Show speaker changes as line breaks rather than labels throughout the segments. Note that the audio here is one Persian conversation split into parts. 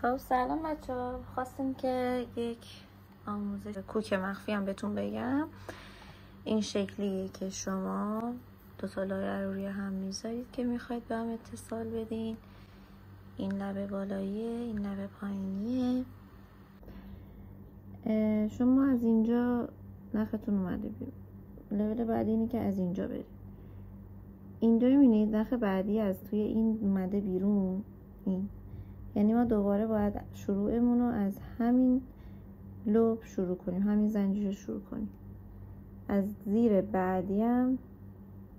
خب سلام بچه‌ها، خواستیم که یک آموزش کوک مخفی هم بهتون بگم. این شکلیه که شما دو تا لایه رو روی هم میذارید که میخواید به هم اتصال بدین. این لبه بالاییه، این لبه پایینیه. شما از اینجا نختون اومده بیرون. لول بعدی اینه که از اینجا برید. اینجا میبینید نخ بعدی از توی این اومده بیرون. این یعنی ما دوباره باید شروعمون رو از همین لوب شروع کنیم، همین زنجیر رو شروع کنیم. از زیر بعدی هم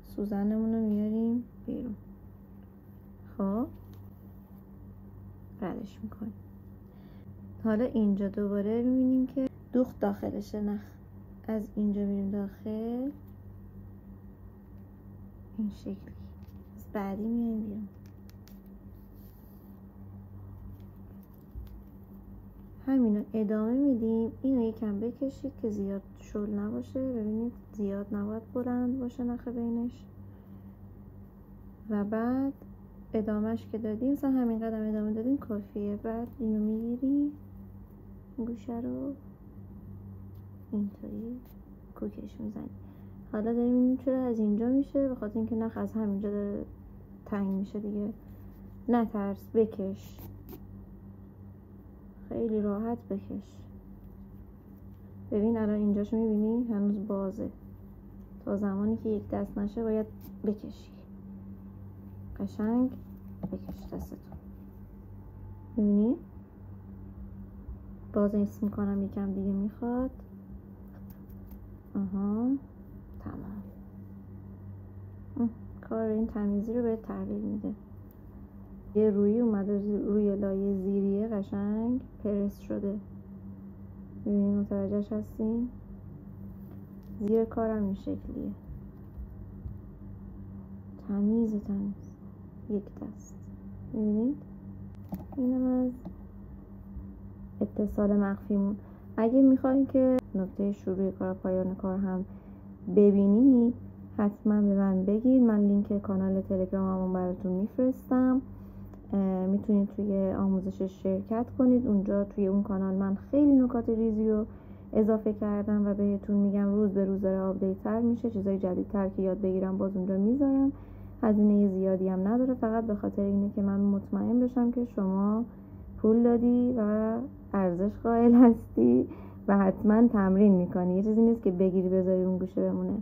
سوزنمون رو میاریم بیرون. خب ردش میکنیم. حالا اینجا دوباره میبینیم که دوخت داخلشه نخ. از اینجا میریم داخل این شکلی. از بعدی میاریم بیرون. همینو ادامه میدیم. اینو یکم بکشید که زیاد شل نباشه. ببینید زیاد نباید بلند باشه نخ بینش. و بعد ادامهش که دادیم، مثلا همین قدم ادامه دادیم کافیه. بعد اینو میگیری گوشه رو اینطوری کوکش میزنی. حالا داریم این چرا از اینجا میشه؟ به خاطر اینکه نخ از همینجا داره تنگ میشه دیگه. نترس، بکش، خیلی راحت بکش. ببین الان اینجاشو میبینی هنوز بازه. تا زمانی که یک دست نشه باید بکشی. قشنگ بکش دستتو. میبینی؟ باز ایست میکنم یکم دیگه میخواد. تمام. کار این تمیزی رو بهت تحویل میده. یه روی اومده روی لایه زیریه، قشنگ پرس شده. ببینید متوجهش هستین؟ زیر کارم این شکلیه. تمیز یک دست. ببینید اینم از اتصال مخفیمون. اگه میخواین که نکته شروع کار پایان کار هم ببینید حتما به من بگید. من لینک کانال تلگراممون براتون میفرستم. میتونید توی آموزش شرکت کنید. اونجا توی اون کانال من خیلی نکات ریزی رو اضافه کردم و بهتون میگم روز به روز داره آپدیت تر میشه. چیزای جدیدتر که یاد بگیرم باز اونجا میذارم. هزینه زیادی هم نداره، فقط به خاطر اینه که من مطمئن بشم که شما پول دادی و ارزش قائل هستی و حتما تمرین میکنی. یه چیزی نیست که بگیری بذاری اون گوشه بمونه.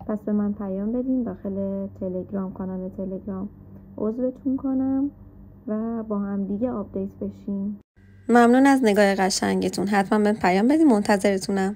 پس به من پیام بدین داخل تلگرام، کانال تلگرام عضوتون کنم و با هم دیگه آپدیت بشیم.
ممنون از نگاه قشنگتون. حتما به پیام بدین، منتظرتونم.